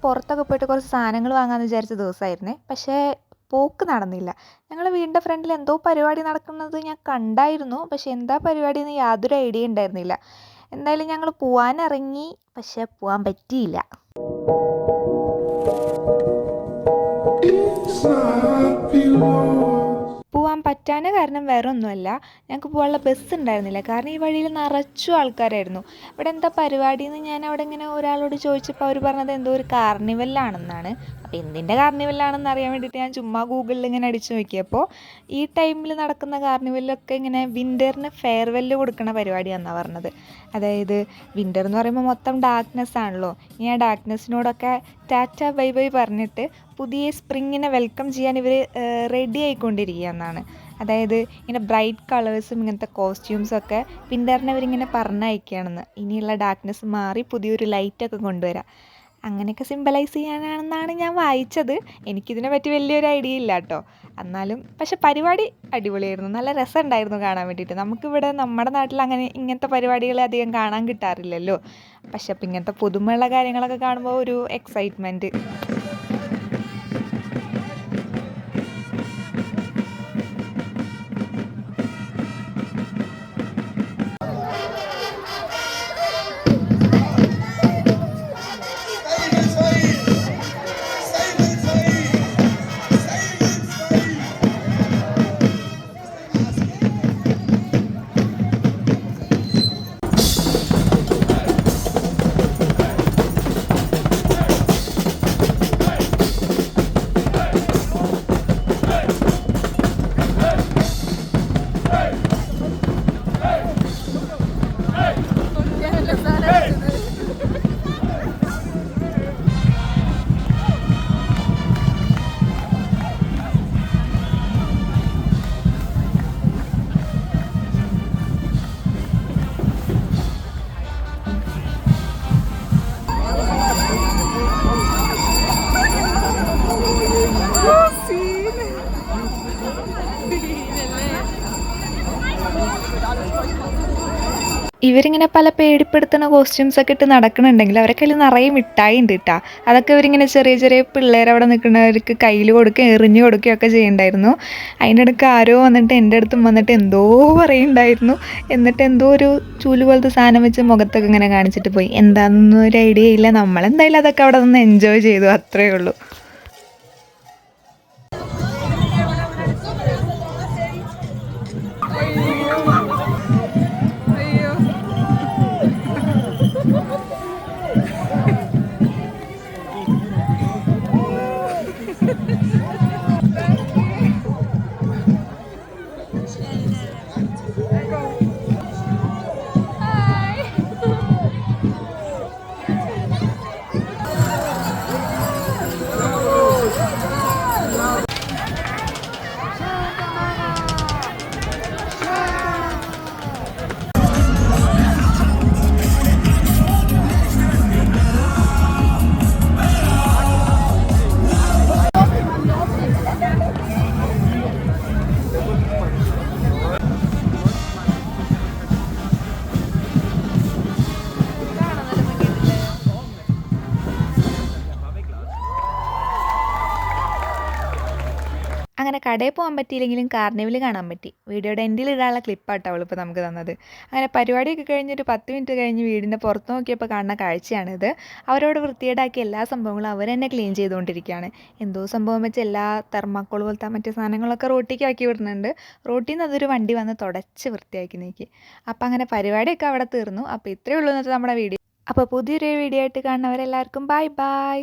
പുറത്തൊക്കെ പോയിട്ട് കുറച്ച് സാധനങ്ങൾ വാങ്ങാമെന്ന് വിചാരിച്ച ദിവസമായിരുന്നേ. പക്ഷേ പോക്ക് നടന്നില്ല. ഞങ്ങളെ വീടിൻ്റെ ഫ്രണ്ടിൽ എന്തോ പരിപാടി നടക്കുന്നത് ഞാൻ കണ്ടായിരുന്നു. പക്ഷേ എന്താ പരിപാടിയെന്ന് യാതൊരു ഐഡിയ ഉണ്ടായിരുന്നില്ല. എന്തായാലും ഞങ്ങൾ പോവാനിറങ്ങി. പക്ഷേ പോകാൻ പറ്റിയില്ല. പോവാൻ പറ്റാൻ കാരണം വേറെ ഒന്നുമല്ല, ഞങ്ങൾക്ക് പോകാനുള്ള ബസ് ഉണ്ടായിരുന്നില്ല. കാരണം ഈ വഴിയിൽ നിറച്ചും ആൾക്കാരായിരുന്നു. ഇവിടെ എന്താ പരിപാടി എന്ന് ഞാൻ അവിടെ ഇങ്ങനെ ഒരാളോട് ചോദിച്ചപ്പോൾ അവർ പറഞ്ഞത് എന്തോ ഒരു കാർണിവലാണെന്നാണ്. അപ്പോൾ എന്തിൻ്റെ കാർണിവലാണെന്ന് അറിയാൻ വേണ്ടിയിട്ട് ഞാൻ ചുമ്മാ ഗൂഗിളിൽ ഇങ്ങനെ അടിച്ചു നോക്കിയപ്പോൾ ഈ ടൈമിൽ നടക്കുന്ന കാർണിവലിലൊക്കെ ഇങ്ങനെ വിൻ്ററിന് ഫെയർവെല്ല് കൊടുക്കുന്ന പരിപാടിയാണെന്നാണ് പറഞ്ഞത്. അതായത് വിൻ്റർ എന്ന് പറയുമ്പോൾ മൊത്തം ഡാർക്ക്നെസ് ആണല്ലോ. ഇനി ആ ഡാർക്ക്നെസ്സിനോടൊക്കെ ടാറ്റ ബൈ ബൈ പറഞ്ഞിട്ട് പുതിയ സ്പ്രിങ്ങിനെ വെൽക്കം ചെയ്യാൻ ഇവർ റെഡി ആയിക്കൊണ്ടിരിക്കുക എന്നാണ്. അതായത് ഇങ്ങനെ ബ്രൈറ്റ് കളേഴ്സും ഇങ്ങനത്തെ കോസ്റ്റ്യൂംസൊക്കെ വിൻ്ററിനെ അവരിങ്ങനെ പറഞ്ഞയക്കുകയാണെന്ന്. ഇനിയുള്ള ഡാർക്ക്നെസ് മാറി പുതിയൊരു ലൈറ്റൊക്കെ കൊണ്ടുവരാം, അങ്ങനെയൊക്കെ സിംബലൈസ് ചെയ്യാനാണെന്നാണ് ഞാൻ വായിച്ചത്. എനിക്കിതിനെ പറ്റി വലിയൊരു ഐഡിയ ഇല്ല കേട്ടോ. എന്നാലും പക്ഷെ പരിപാടി അടിപൊളിയായിരുന്നു, നല്ല രസമുണ്ടായിരുന്നു കാണാൻ വേണ്ടിയിട്ട്. നമുക്കിവിടെ നമ്മുടെ നാട്ടിൽ അങ്ങനെ ഇങ്ങനത്തെ പരിപാടികൾ അധികം കാണാൻ കിട്ടാറില്ലല്ലോ. പക്ഷെ അപ്പം ഇങ്ങനത്തെ പുതുമയുള്ള കാര്യങ്ങളൊക്കെ കാണുമ്പോൾ ഒരു എക്സൈറ്റ്മെൻറ്റ്. ഇവരിങ്ങനെ പല പേടിപ്പെടുത്തുന്ന കോസ്റ്റ്യൂംസൊക്കെ ഇട്ട് നടക്കുന്നുണ്ടെങ്കിൽ അവരെ കയ്യിൽ നിറയെ മിഠായി ഉണ്ട് കേട്ടോ. അതൊക്കെ ഇവരിങ്ങനെ ചെറിയ ചെറിയ പിള്ളേർ അവിടെ നിൽക്കുന്നവർക്ക് കയ്യിൽ കൊടുക്കുകയും എറിഞ്ഞു കൊടുക്കുകയൊക്കെ ചെയ്യണ്ടായിരുന്നു. അതിൻ്റെ ഇടയ്ക്ക് ആരോ വന്നിട്ട് എൻ്റെ അടുത്തും വന്നിട്ട് എന്തോ പറയുന്നുണ്ടായിരുന്നു. എന്നിട്ട് എന്തോ ഒരു ചൂല് പോലത്തെ സാധനം വെച്ച് മുഖത്തൊക്കെ ഇങ്ങനെ കാണിച്ചിട്ട് പോയി. എന്താണെന്നൊന്നും ഒരു ഐഡിയ ഇല്ല. നമ്മളെന്തായാലും അതൊക്കെ അവിടെ നിന്ന് എൻജോയ് ചെയ്തു, അത്രയേ ഉള്ളൂ. അങ്ങനെ കടയിൽ പോകാൻ പറ്റിയില്ലെങ്കിലും കാർണിവൽ കാണാൻ പറ്റി. വീഡിയോയുടെ എൻഡിൽ ഇടാനുള്ള ക്ലിപ്പാട്ടോ അവളിപ്പോൾ നമുക്ക് തന്നത്. അങ്ങനെ പരിപാടിയൊക്കെ കഴിഞ്ഞൊരു 10 മിനിറ്റ് കഴിഞ്ഞ് വീടിൻ്റെ പുറത്ത് നോക്കിയപ്പോൾ കാണുന്ന കാഴ്ചയാണിത്. അവരോട് വൃത്തികേടാക്കിയ എല്ലാ സംഭവങ്ങളും അവർ തന്നെ ക്ലീൻ ചെയ്തുകൊണ്ടിരിക്കുകയാണ്. എന്തോ സംഭവം വെച്ച് എല്ലാ തെർമാക്കോൾ പോലത്തെ മറ്റു സാധനങ്ങളൊക്കെ റോട്ടിലേക്ക് ആക്കി വിടുന്നുണ്ട്. റോട്ടിൽ നിന്ന് അതൊരു വണ്ടി വന്ന് തുടച്ച് വൃത്തിയാക്കി നീക്കി. അപ്പോൾ അങ്ങനെ പരിപാടിയൊക്കെ അവിടെ തീർന്നു. അപ്പോൾ ഇത്രയേ ഉള്ളൂ ഇന്നത്തെ നമ്മുടെ വീഡിയോ. അപ്പോൾ പുതിയൊരു വീഡിയോ ആയിട്ട് കാണുന്നവരെല്ലാവർക്കും ബൈ ബൈ.